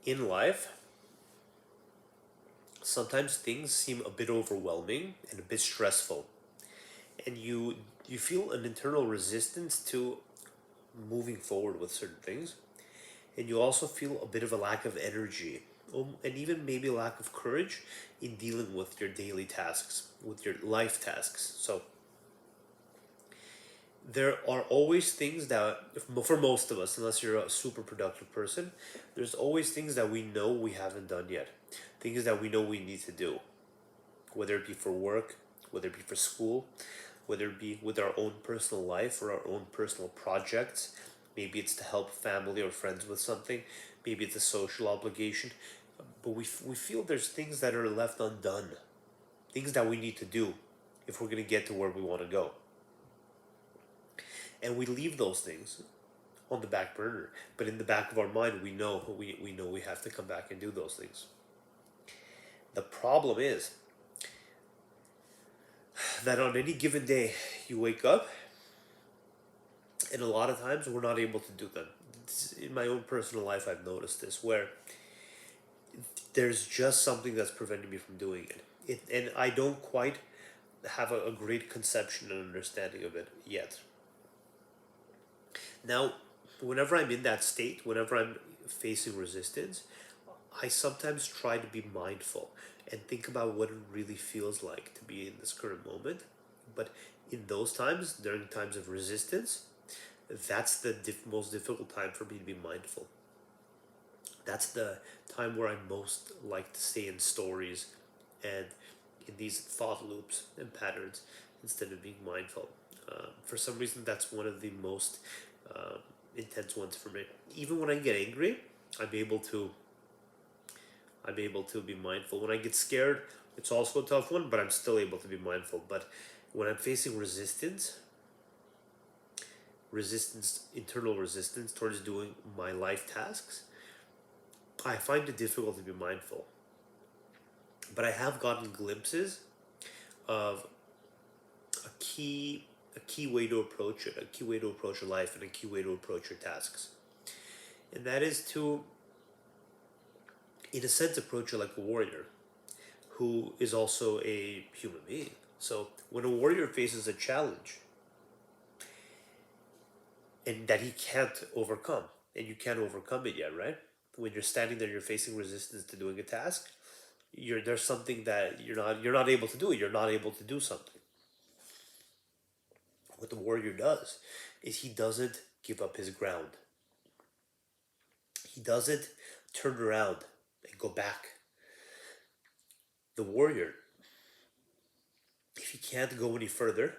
In life, sometimes things seem a bit overwhelming and a bit stressful, and you feel an internal resistance to moving forward with certain things, and you also feel a bit of a lack of energy, and even maybe a lack of courage in dealing with your daily tasks, with your life tasks. So there are always things that, for most of us, unless you're a super productive person, there's always things that we know we haven't done yet, things that we know we need to do, whether it be for work, whether it be for school, whether it be with our own personal life or our own personal projects. Maybe it's to help family or friends with something, maybe it's a social obligation, but we feel there's things that are left undone, things that we need to do if we're going to get to where we want to go. And we leave those things on the back burner, but in the back of our mind we know we have to come back and do those things. The problem is that on any given day you wake up, and a lot of times we're not able to do them. In my own personal life, I've noticed this, where there's just something that's preventing me from doing it, and I don't quite have a great conception and understanding of it yet. Now, whenever I'm in that state, whenever I'm facing resistance, I sometimes try to be mindful and think about what it really feels like to be in this current moment. But in those times, during times of resistance, that's the most difficult time for me to be mindful. That's the time where I most like to stay in stories and in these thought loops and patterns instead of being mindful. For some reason, that's one of the most uh, intense ones for me. Even when I get angry, I'm able to I'm able to be mindful. When I get scared, it's also a tough one, but I'm still able to be mindful. But when I'm facing internal resistance towards doing my life tasks, I find it difficult to be mindful. But I have gotten glimpses of a key way to approach it, a key way to approach your life, and a key way to approach your tasks. And that is to, in a sense, approach it like a warrior who is also a human being. So when a warrior faces a challenge and that he can't overcome, and you can't overcome it yet, right? When you're standing there, you're facing resistance to doing a task. There's something that you're not able to do. You're not able to do something. What the warrior does is he doesn't give up his ground. He doesn't turn around and go back. The warrior, if he can't go any further,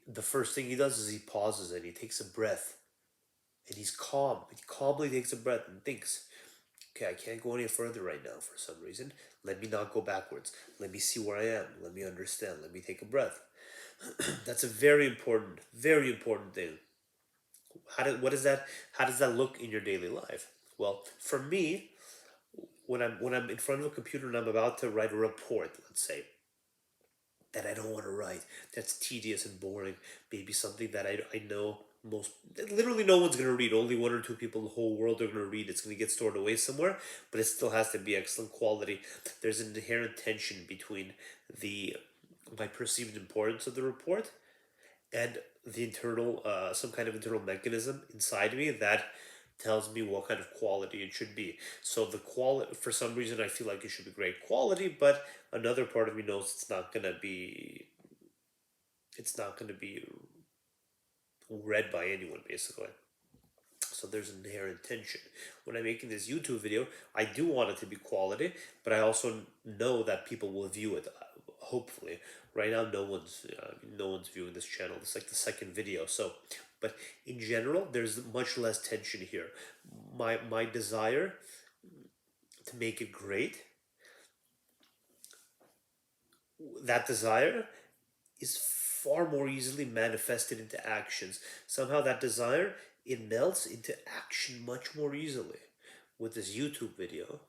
the first thing he does is he pauses and he takes a breath, and he's calm. He calmly takes a breath and thinks, okay, I can't go any further right now for some reason. Let me not go backwards. Let me see where I am. Let me understand. Let me take a breath. That's a very important thing. What is that? How does that look in your daily life? Well, for me, when I'm in front of a computer and I'm about to write a report, let's say, that I don't want to write, that's tedious and boring, maybe something that I know literally no one's going to read, only one or two people in the whole world are going to read, it's going to get stored away somewhere, but it still has to be excellent quality. There's an inherent tension between the my perceived importance of the report and the internal some kind of internal mechanism inside me that tells me what kind of quality it should be. So the quality, for some reason, I feel like it should be great quality, but another part of me knows it's not gonna be read by anyone, basically. So there's an inherent tension. When I'm making this YouTube video, I do want it to be quality, but I also know that people will view it. Hopefully, right now no one's viewing this channel. It's like the second video. So, but in general, there's much less tension here. My desire to make it great, that desire is far more easily manifested into actions. Somehow that desire, it melts into action much more easily with this YouTube video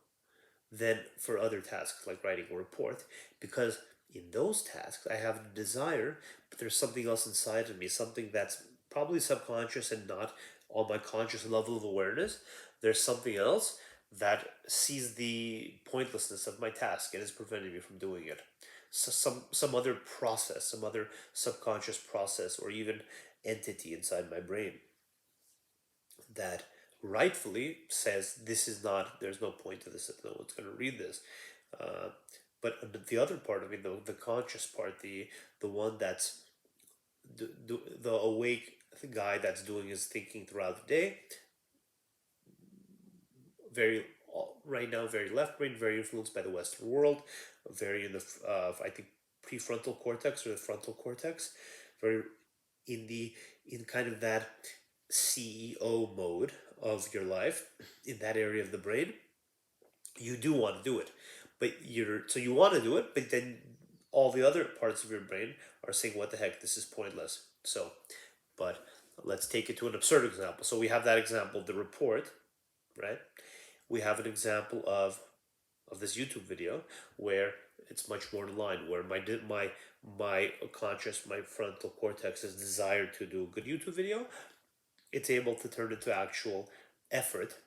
than for other tasks like writing a report, because in those tasks I have the desire, but there's something else inside of me, something that's probably subconscious and not on my conscious level of awareness. There's something else that sees the pointlessness of my task and is preventing me from doing it. So some other process, some other subconscious process, or even entity inside my brain that rightfully says this is not, there's no point to this, no one's going to read this. uh, but the other part, I mean, the conscious part, the one that's the awake guy that's doing his thinking throughout the day, very right now very left brain, very influenced by the Western world, very in the I think prefrontal cortex or the frontal cortex, very in the in kind of that CEO mode of your life, in that area of the brain. You do want to do it, but you want to do it, but then all the other parts of your brain are saying, "What the heck? This is pointless." So, but let's take it to an absurd example. So we have that example of the report, right? We have an example of this YouTube video where it's much more in line, where my conscious, my frontal cortex is desired to do a good YouTube video. It's able to turn into actual effort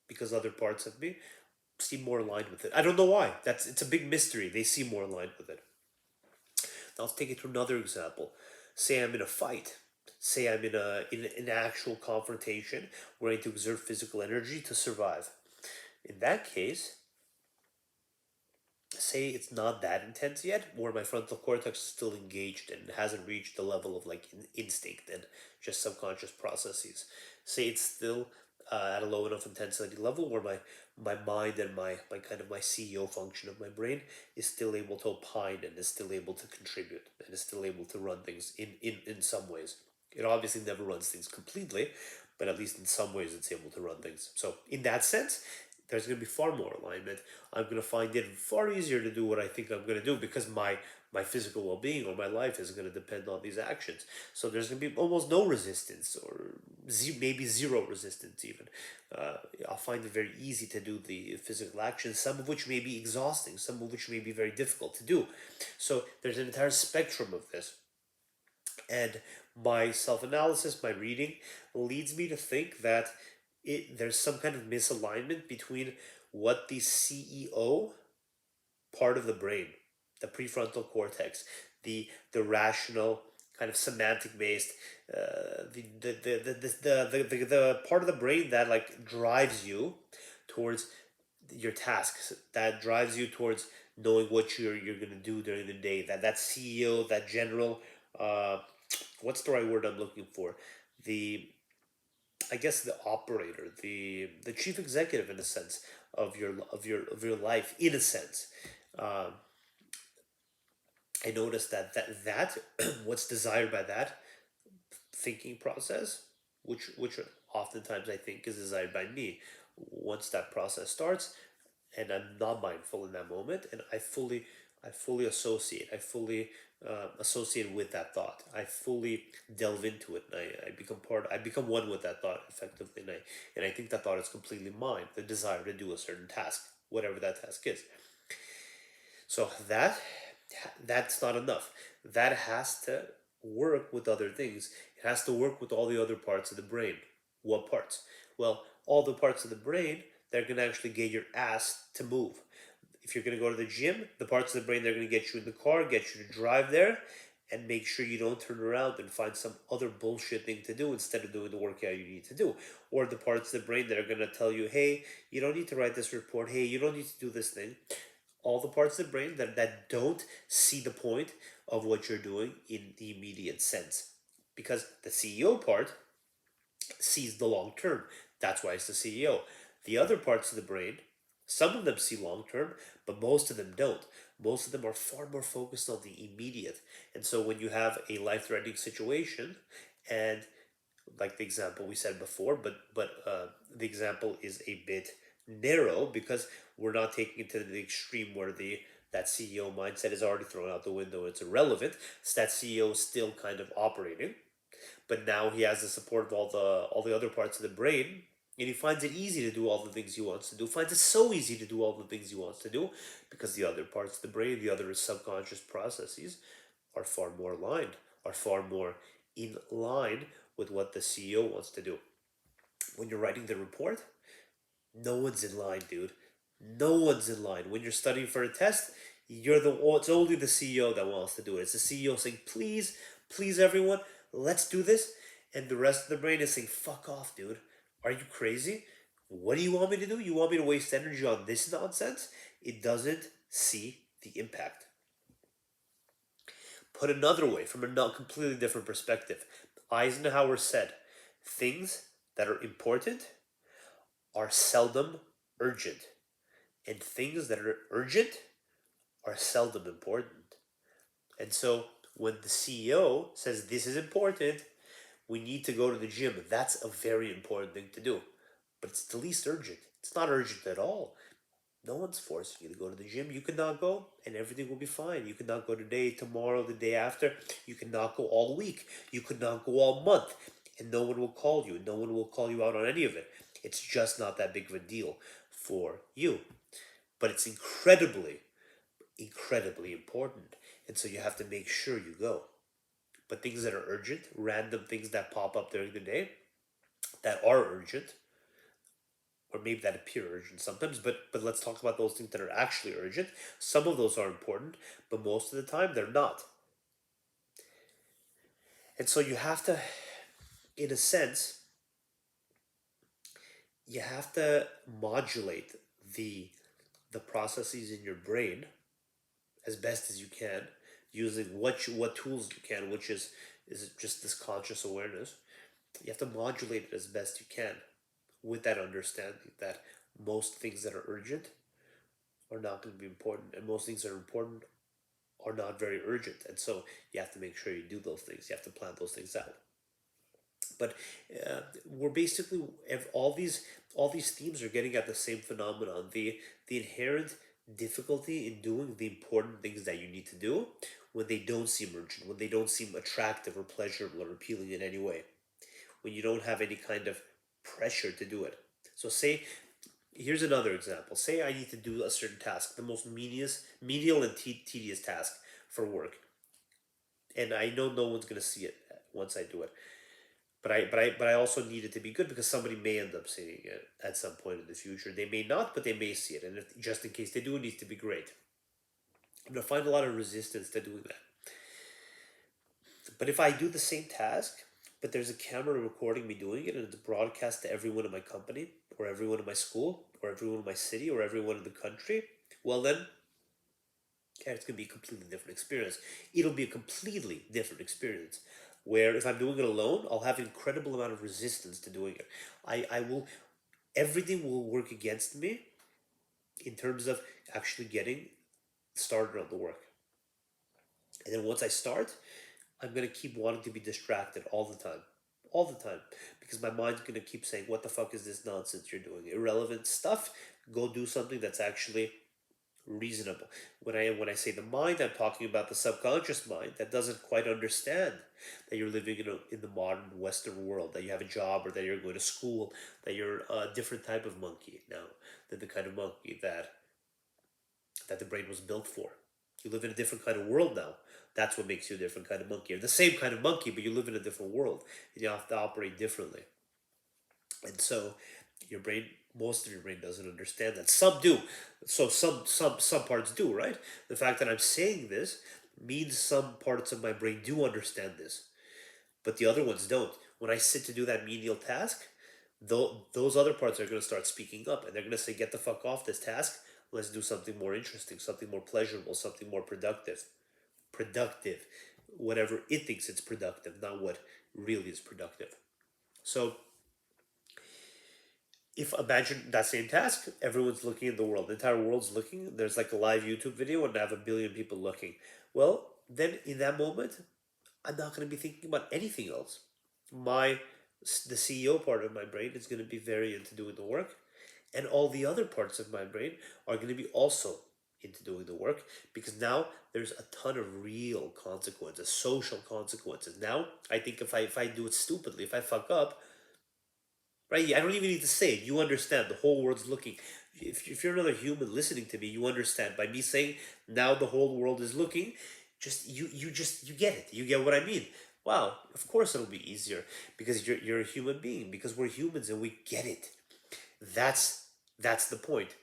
because other parts of me seem more aligned with it. I don't know why. It's a big mystery. They seem more aligned with it. Now let's take it to another example. Say I'm in a fight. Say I'm in an actual confrontation where I need to exert physical energy to survive. In that case, say it's not that intense yet, where my frontal cortex is still engaged and hasn't reached the level of like instinct and just subconscious processes. Say it's still at a low enough intensity level where my mind and my kind of my CEO function of my brain is still able to opine and is still able to contribute and is still able to run things in some ways. It obviously never runs things completely, but at least in some ways it's able to run things. So in that sense, there's going to be far more alignment. I'm going to find it far easier to do what I think I'm going to do because my physical well-being or my life is going to depend on these actions. So there's going to be almost no resistance, or maybe zero resistance even. uh, I'll find it very easy to do the physical actions, some of which may be exhausting, some of which may be very difficult to do. So there's an entire spectrum of this. And my self-analysis, my reading, leads me to think that there's some kind of misalignment between what the CEO part of the brain, the prefrontal cortex, the rational, kind of semantic based, the part of the brain that like drives you towards your tasks, that drives you towards knowing what you're gonna do during the day. That CEO, that general, uh, what's the right word I'm looking for? The I guess the operator, the chief executive in a sense of your life, in a sense. Um, I noticed that what's desired by that thinking process, which oftentimes I think is desired by me. Once that process starts, and I'm not mindful in that moment, and I fully associate, associate with that thought. I fully delve into it, and I become one with that thought effectively, and I think that thought is completely mine. The desire to do a certain task, whatever that task is. So that's not enough. That has to work with other things. It has to work with all the other parts of the brain. What parts? Well, all the parts of the brain that are going to actually get your ass to move. If you're going to go to the gym, the parts of the brain that are going to get you in the car, get you to drive there, and make sure you don't turn around and find some other bullshit thing to do instead of doing the workout you need to do. Or the parts of the brain that are going to tell you, hey, you don't need to write this report. Hey, you don't need to do this thing. All the parts of the brain that don't see the point of what you're doing in the immediate sense. Because the CEO part sees the long term. That's why it's the CEO. The other parts of the brain, some of them see long term, but most of them don't. Most of them are far more focused on the immediate. And so when you have a life threatening situation, and like the example we said before, but the example is a bit narrow because we're not taking it to the extreme where the that CEO mindset is already thrown out the window. It's irrelevant. So that CEO is still kind of operating, but now he has the support of all the other parts of the brain, and he finds it easy to do all the things he wants to do. Finds it so easy to do all the things he wants to do because the other parts of the brain, the other subconscious processes, are far more aligned, are far more in line with what the CEO wants to do. When you're writing the report, No one's in line, dude. No one's in line. When you're studying for a test, it's only the CEO that wants to do it. It's the CEO saying, please, please, everyone, let's do this. And the rest of the brain is saying, fuck off, dude. Are you crazy? What do you want me to do? You want me to waste energy on this nonsense? It doesn't see the impact. Put another way, from a completely different perspective, Eisenhower said, things that are important are seldom urgent, and things that are urgent are seldom important. And so when the CEO says this is important, we need to go to the gym, that's a very important thing to do. But it's the least urgent. It's not urgent at all. No one's forcing you to go to the gym. You could not go and everything will be fine. You could not go today, tomorrow, the day after. You could not go all week. You could not go all month. And no one will call you. No one will call you out on any of it. It's just not that big of a deal for you. But it's incredibly, incredibly important. And so you have to make sure you go. But things that are urgent, random things that pop up during the day that are urgent, or maybe that appear urgent sometimes, but let's talk about those things that are actually urgent. Some of those are important, but most of the time they're not. And so you have to, in a sense, you have to modulate the the processes in your brain as best as you can, using what tools you can, which is just this conscious awareness. You have to modulate it as best you can, with that understanding that most things that are urgent are not going to be important, and most things that are important are not very urgent. And so you have to make sure you do those things. You have to plan those things out. But we're basically all these themes are getting at the same phenomenon: the inherent difficulty in doing the important things that you need to do when they don't seem urgent, when they don't seem attractive or pleasurable or appealing in any way, when you don't have any kind of pressure to do it. So say, here's another example. Say I need to do a certain task, the most menial and tedious task for work, and I know no one's gonna see it once I do it. But I also need it to be good because somebody may end up seeing it at some point in the future. They may not, but they may see it, and just in case they do, it needs to be great. I'm gonna find a lot of resistance to doing that. But if I do the same task, but there's a camera recording me doing it and it's broadcast to everyone in my company, or everyone in my school, or everyone in my city, or everyone in the country, well then, yeah, it's gonna be a completely different experience. It'll be a completely different experience. Where if I'm doing it alone, I'll have an incredible amount of resistance to doing it. I will everything will work against me in terms of actually getting started on the work. And then once I start, I'm gonna keep wanting to be distracted all the time. All the time. Because my mind's gonna keep saying, what the fuck is this nonsense you're doing? Irrelevant stuff. Go do something that's actually reasonable. When I say the mind, I'm talking about the subconscious mind that doesn't quite understand that you're living in the modern Western world, that you have a job, or that you're going to school, that you're a different type of monkey now than the kind of monkey that the brain was built for. You live in a different kind of world now. That's what makes you a different kind of monkey. You're the same kind of monkey, but you live in a different world, and you have to operate differently. And so your brain, most of your brain doesn't understand that. Some do. So some parts do, right? The fact that I'm saying this means some parts of my brain do understand this, but the other ones don't. When I sit to do that menial task, those other parts are going to start speaking up, and they're going to say, get the fuck off this task. Let's do something more interesting, something more pleasurable, something more productive. Productive. Whatever it thinks it's productive, not what really is productive. So if imagine that same task, everyone's looking in the world, the entire world's looking. There's like a live YouTube video, and I have a billion people looking. Well, then in that moment, I'm not going to be thinking about anything else. My the CEO part of my brain is going to be very into doing the work, and all the other parts of my brain are going to be also into doing the work, because now there's a ton of real consequences, social consequences. Now I think if I do it stupidly, if I fuck up, right? I don't even need to say it. You understand. The whole world's looking. If you're another human listening to me, you understand. By me saying now the whole world is looking, you get it. You get what I mean. Wow, of course it'll be easier because you're a human being, because we're humans and we get it. That's That's the point.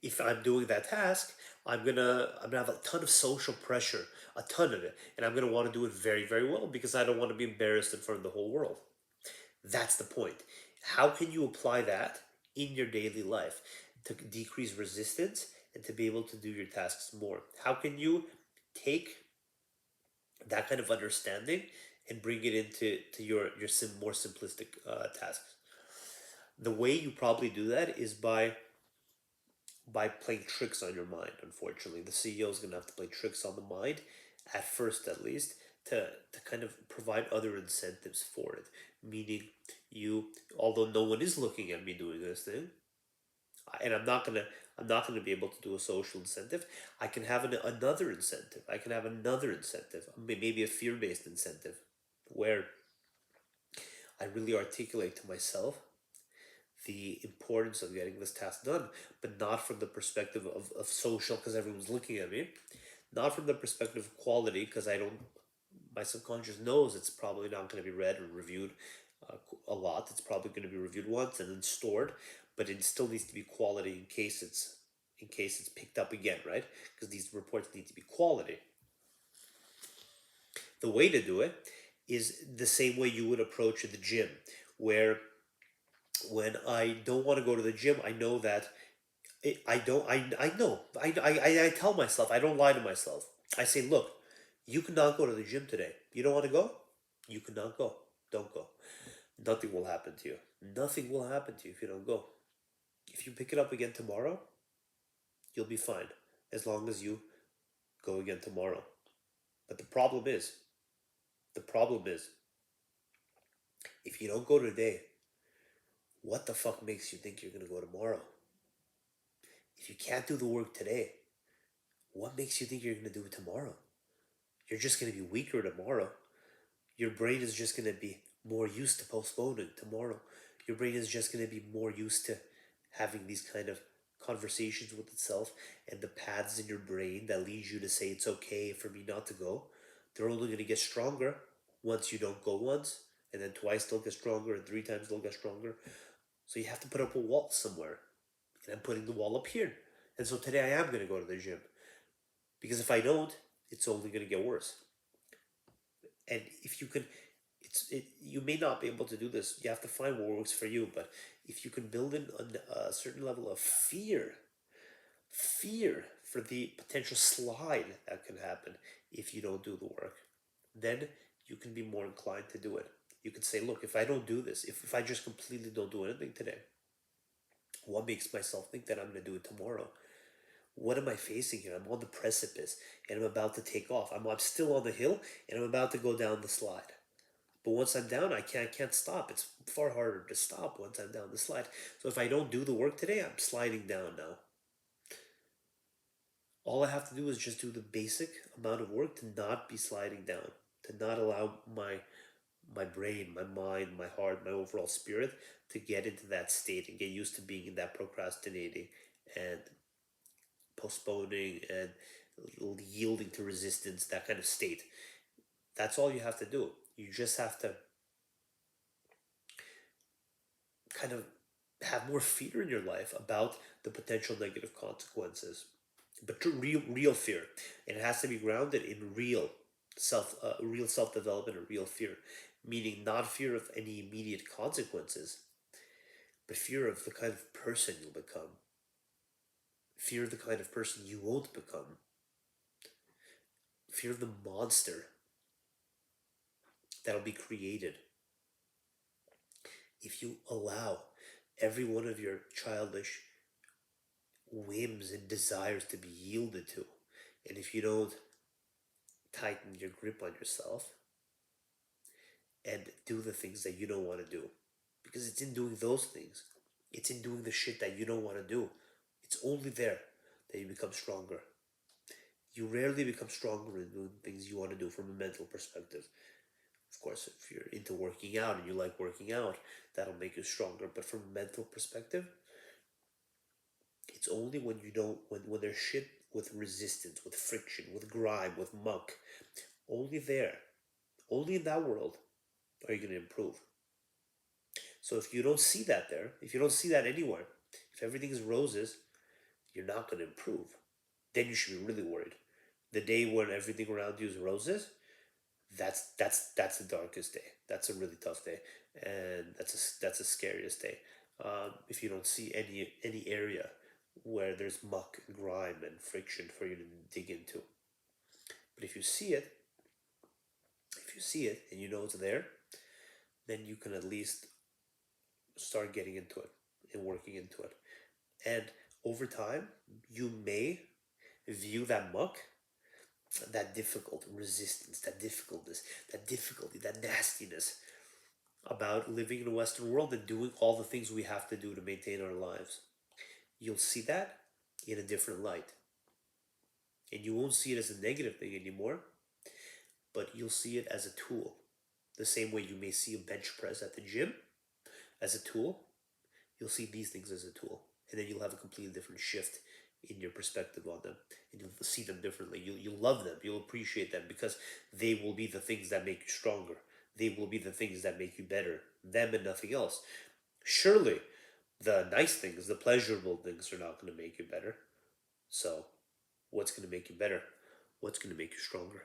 If I'm doing that task, I'm gonna have a ton of social pressure, a ton of it, and I'm gonna want to do it very, very well because I don't want to be embarrassed in front of the whole world. That's the point. How can you apply that in your daily life to decrease resistance and to be able to do your tasks more? How can you take that kind of understanding and bring it into more simplistic tasks? The way you probably do that is by playing tricks on your mind. Unfortunately, the CEO is going to have to play tricks on the mind, at first at least, to kind of provide other incentives for it. Meaning, you, although no one is looking at me doing this thing, and I'm not gonna be able to do a social incentive. I can have another incentive. I can have another incentive, maybe a fear-based incentive, where I really articulate to myself the importance of getting this task done, but not from the perspective of social because everyone's looking at me, not from the perspective of quality because I don't, my subconscious knows it's probably not going to be read or reviewed a lot. It's probably going to be reviewed once and then stored, but it still needs to be quality in case it's picked up again, right? Because these reports need to be quality. The way to do it is the same way you would approach the gym, where when I don't want to go to the gym, I know that I don't. I know. I tell myself. I don't lie to myself. I say, look, you cannot go to the gym today. You don't want to go. You cannot go. Don't go. Nothing will happen to you. Nothing will happen to you if you don't go. If you pick it up again tomorrow, you'll be fine as long as you go again tomorrow. But the problem is, if you don't go today, what the fuck makes you think you're gonna go tomorrow? If you can't do the work today, what makes you think you're gonna do it tomorrow? You're just gonna be weaker tomorrow. Your brain is just going to be more used to postponing tomorrow. Your brain is just going to be more used to having these kind of conversations with itself, and the paths in your brain that lead you to say it's okay for me not to go, they're only going to get stronger once you don't go once, and then twice they'll get stronger, and three times they'll get stronger. So you have to put up a wall somewhere, and I'm putting the wall up here. And so today I am going to go to the gym, because if I don't, it's only going to get worse. And if you can, you may not be able to do this. You have to find what works for you. But if you can build in a certain level of fear for the potential slide that can happen if you don't do the work, then you can be more inclined to do it. You can say, look, if I don't do this, if I just completely don't do anything today, what makes myself think that I'm going to do it tomorrow? What am I facing here? I'm on the precipice and I'm about to take off. I'm still on the hill and I'm about to go down the slide. But once I'm down, I can't stop. It's far harder to stop once I'm down the slide. So if I don't do the work today, I'm sliding down now. All I have to do is just do the basic amount of work to not be sliding down, to not allow my brain, my mind, my heart, my overall spirit to get into that state and get used to being in that procrastinating and postponing and yielding to resistance, that kind of state. That's all you have to do. You just have to kind of have more fear in your life about the potential negative consequences, but to real fear, and it has to be grounded in real self development and real fear, meaning not fear of any immediate consequences, but fear of the kind of person you'll become, fear of the kind of person you won't become, fear of the monster that'll be created if you allow every one of your childish whims and desires to be yielded to. And if you don't tighten your grip on yourself and do the things that you don't want to do, because it's in doing those things, it's in doing the shit that you don't want to do, it's only there that you become stronger. You rarely become stronger in doing things you want to do from a mental perspective. Of course, if you're into working out and you like working out, that'll make you stronger. But from a mental perspective, it's only when you don't, when there's shit with resistance, with friction, with grime, with muck, only there, only in that world are you going to improve. So if you don't see that there, if you don't see that anywhere, If everything is roses, you're not going to improve. Then you should be really worried. The day when everything around you is roses, that's the darkest day. That's a really tough day, and that's the scariest day. If you don't see any area where there's muck, grime, and friction for you to dig into. But if you see it and you know it's there, then you can at least start getting into it and working into it. And over time, you may view that muck, that difficult resistance, that difficulty, that nastiness about living in a Western world and doing all the things we have to do to maintain our lives. You'll see that in a different light. And you won't see it as a negative thing anymore, but you'll see it as a tool. The same way you may see a bench press at the gym as a tool, you'll see these things as a tool. And then you'll have a completely different shift in your perspective on them. And you'll see them differently. You'll love them. You'll appreciate them because they will be the things that make you stronger. They will be the things that make you better. Them and nothing else. Surely, the nice things, the pleasurable things are not going to make you better. So, what's going to make you better? What's going to make you stronger?